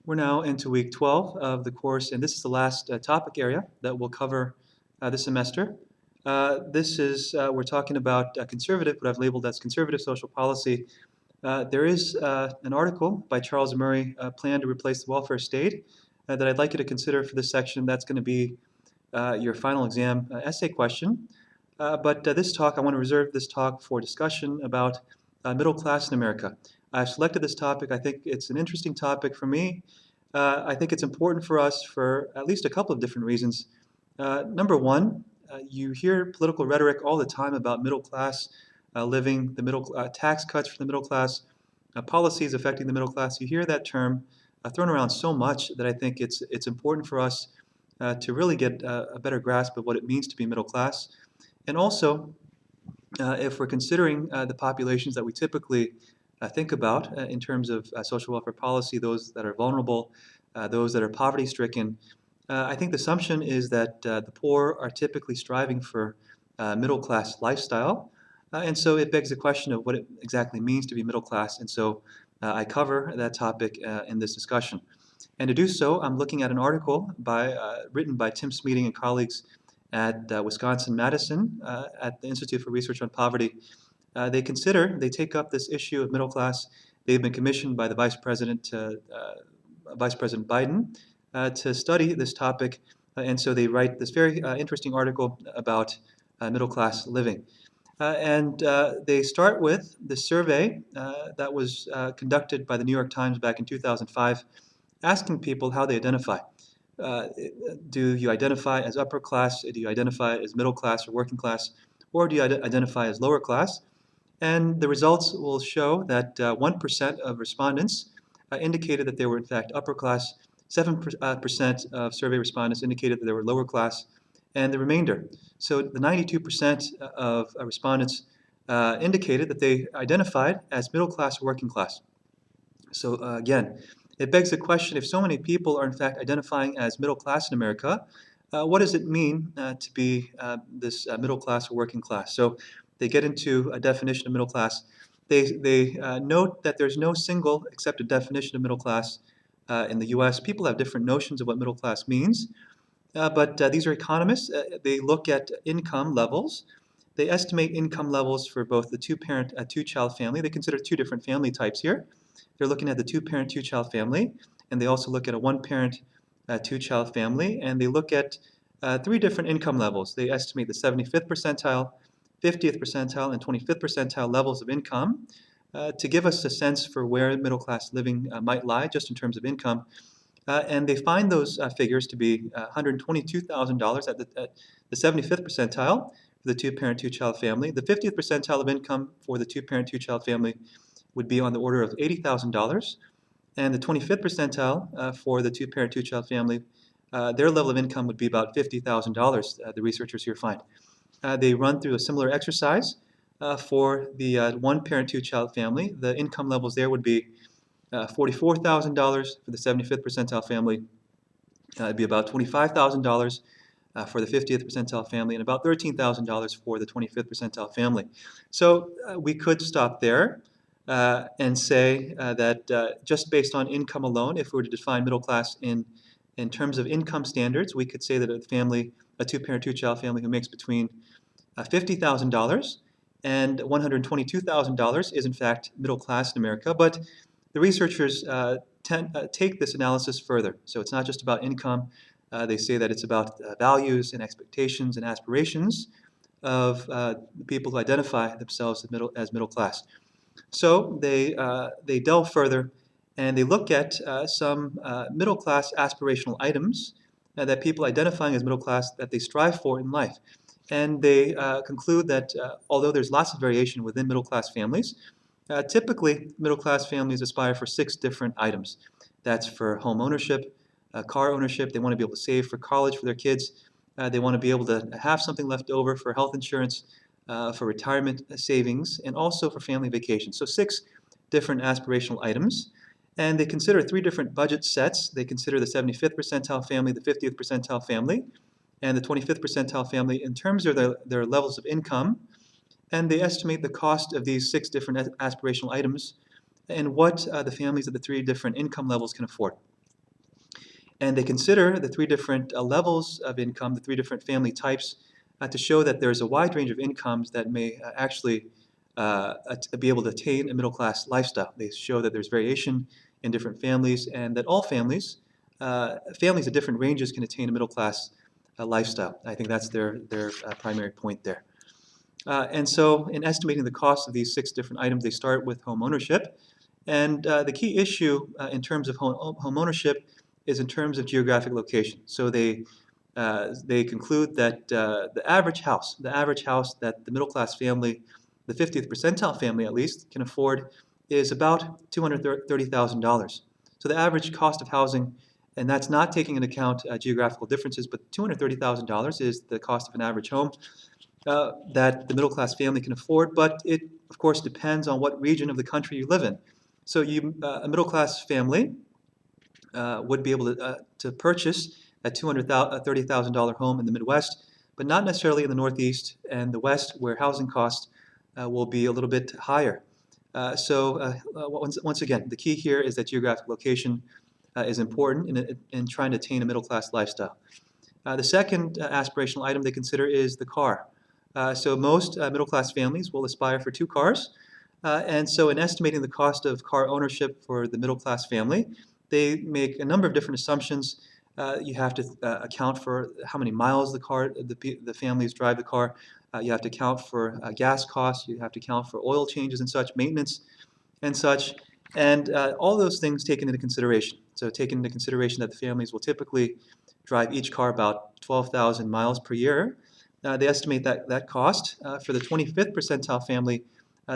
We're now into week 12 of the course, and this is the last topic area that we'll cover this semester. We're talking about conservative, what I've labeled as conservative social policy. There is an article by Charles Murray, Plan to Replace the Welfare State, that I'd like you to consider for this section. That's going to be your final exam essay question. But this talk, I want to reserve this talk for discussion about middle class in America. I've selected this topic. I think it's an interesting topic for me. I think it's important for us for at least a couple of different reasons. Number one, you hear political rhetoric all the time about middle class living, the middle tax cuts for the middle class, policies affecting the middle class. You hear that term thrown around so much that I think it's important for us to really get a better grasp of what it means to be middle class. And also, if we're considering the populations that we typically think about in terms of social welfare policy, those that are vulnerable, those that are poverty-stricken, I think the assumption is that the poor are typically striving for middle-class lifestyle. And so it begs the question of what it exactly means to be middle class. And so I cover that topic in this discussion. And to do so, I'm looking at an article written by Tim Smeating and colleagues at Wisconsin-Madison at the Institute for Research on Poverty. They take up this issue of middle class. They've been commissioned by the Vice President Biden to study this topic. And so they write this very interesting article about middle class living. They start with the survey that was conducted by the New York Times back in 2005, asking people how they identify. Do you identify as upper class? Do you identify as middle class or working class? Or do you identify as lower class? And the results will show that 1% of respondents indicated that they were in fact upper class, 7% of survey respondents indicated that they were lower class, and the remainder. So the 92% of respondents indicated that they identified as middle class or working class. So again, it begs the question, if so many people are in fact identifying as middle class in America, what does it mean to be this middle class or working class? So they get into a definition of middle class. They note that there's no single accepted definition of middle class in the US. People have different notions of what middle class means, but these are economists. They look at income levels. They estimate income levels for both the two-parent, two-child family. They consider two different family types here. They're looking at the two-parent, two-child family, and they also look at a one-parent, two-child family, and they look at three different income levels. They estimate the 75th percentile, 50th percentile, and 25th percentile levels of income to give us a sense for where middle-class living might lie, just in terms of income. And they find those figures to be $122,000 at the 75th percentile for the two-parent, two-child family. The 50th percentile of income for the two-parent, two-child family would be on the order of $80,000. And the 25th percentile for the two-parent, two-child family, their level of income would be about $50,000, the researchers here find. They run through a similar exercise for the one-parent, two-child family. The income levels there would be $44,000 for the 75th percentile family. It'd be about $25,000 for the 50th percentile family, and about $13,000 for the 25th percentile family. So we could stop there and say that just based on income alone, if we were to define middle class in terms of income standards, we could say that a two-parent, two-child family who makes between $50,000 and $122,000 is in fact middle class in America. But the researchers take this analysis further. So it's not just about income. They say that it's about values and expectations and aspirations of people who identify themselves as middle class. So they delve further and they look at some middle class aspirational items that people identifying as middle class that they strive for in life. And they conclude that although there's lots of variation within middle class families, typically middle class families aspire for 6 different items. That's for home ownership, car ownership. They want to be able to save for college for their kids. They want to be able to have something left over for health insurance, for retirement savings, and also for family vacations. So 6 different aspirational items. And they consider 3 different budget sets. They consider the 75th percentile family, the 50th percentile family, and the 25th percentile family in terms of their levels of income. And they estimate the cost of these 6 different aspirational items and what the families of the 3 different income levels can afford. And they consider the three different levels of income, the three different family types, to show that there's a wide range of incomes that may actually be able to attain a middle-class lifestyle. They show that there's variation in different families, and that all families, families at different ranges, can attain a middle-class lifestyle. I think that's their primary point there. And so in estimating the cost of these 6 different items, they start with home ownership. And the key issue in terms of home ownership is in terms of geographic location. So they conclude that the average house that the middle class family, the 50th percentile family at least, can afford is about $230,000. So the average cost of housing, and that's not taking into account geographical differences, but $230,000 is the cost of an average home that the middle class family can afford, but it of course depends on what region of the country you live in. So a middle class family would be able to purchase a $230,000 home in the Midwest, but not necessarily in the Northeast and the West, where housing costs will be a little bit higher. Once again, the key here is that geographic location is important in trying to attain a middle class lifestyle. The second aspirational item they consider is the car. So most middle-class families will aspire for 2 cars. And so in estimating the cost of car ownership for the middle-class family, they make a number of different assumptions. You have to account for how many miles the families drive the car. You have to account for gas costs. You have to account for oil changes and such, maintenance and such. And all those things taken into consideration. So taking into consideration that the families will typically drive each car about 12,000 miles per year. They estimate that cost for the 25th percentile family,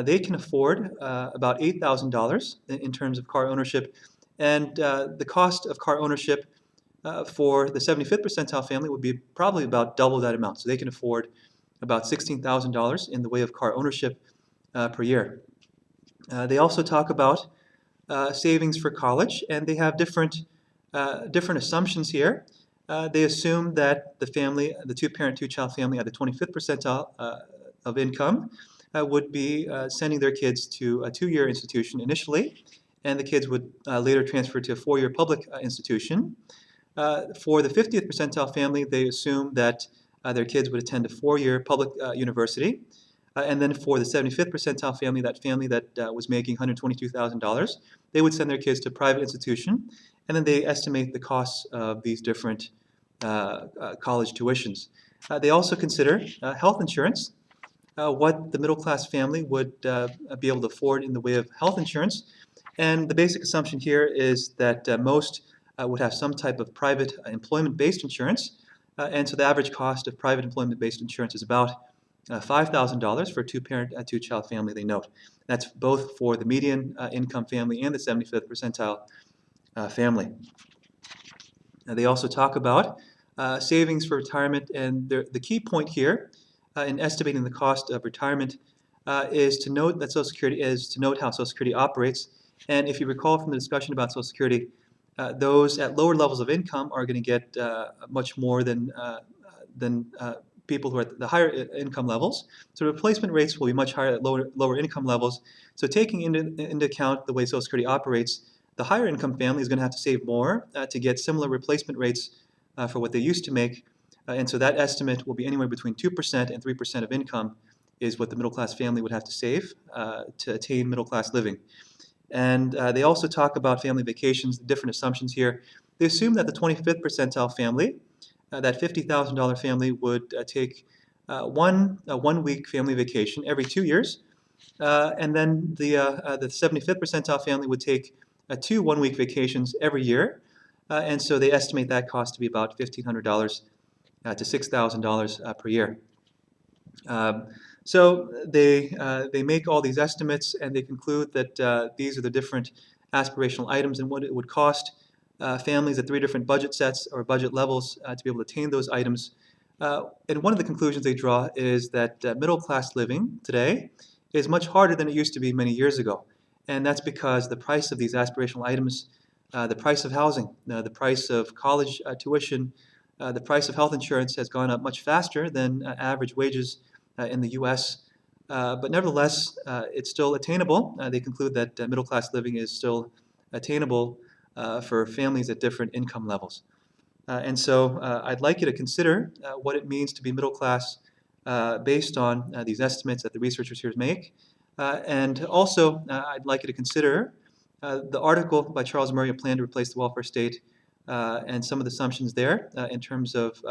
they can afford about $8,000 in terms of car ownership. And the cost of car ownership for the 75th percentile family would be probably about double that amount. So they can afford about $16,000 in the way of car ownership per year. They also talk about savings for college, and they have different assumptions here. They assume that the family, the 2-parent, 2-child family at the 25th percentile of income would be sending their kids to a 2-year institution initially, and the kids would later transfer to a 4-year public institution. For the 50th percentile family, they assume that their kids would attend a 4-year public university. And then for the 75th percentile family, that was making $122,000, they would send their kids to a private institution, and then they estimate the costs of these different college tuitions. They also consider health insurance, what the middle class family would be able to afford in the way of health insurance. And the basic assumption here is that most would have some type of private employment-based insurance. And so the average cost of private employment-based insurance is about $5,000 for a 2-parent, 2-child family, they note. That's both for the median income family and the 75th percentile family. They also talk about savings for retirement, and the key point here in estimating the cost of retirement is to note that Social Security how Social Security operates. And if you recall from the discussion about Social Security, those at lower levels of income are going to get much more than people who are at the higher income levels. So replacement rates will be much higher at lower income levels. So taking into account the way Social Security operates, the higher income family is going to have to save more to get similar replacement rates for what they used to make. And so that estimate will be anywhere between 2% and 3% of income is what the middle class family would have to save to attain middle class living. And they also talk about family vacations, different assumptions here. They assume that the 25th percentile family, that $50,000 family, would take one 1-week family vacation every 2 years. And then the 75th percentile family would take 2 1-week vacations every year. And so they estimate that cost to be about $1,500 to $6,000 per year. So they make all these estimates, and they conclude that these are the different aspirational items and what it would cost families at 3 different budget sets or budget levels to be able to attain those items. And one of the conclusions they draw is that middle-class living today is much harder than it used to be many years ago. And that's because the price of these aspirational items, the price of housing, the price of college tuition, the price of health insurance has gone up much faster than average wages in the U.S. But nevertheless, it's still attainable. They conclude that middle-class living is still attainable for families at different income levels. And so I'd like you to consider what it means to be middle class based on these estimates that the researchers here make. And also, I'd like you to consider the article by Charles Murray, A Plan to Replace the Welfare State, and some of the assumptions there in terms of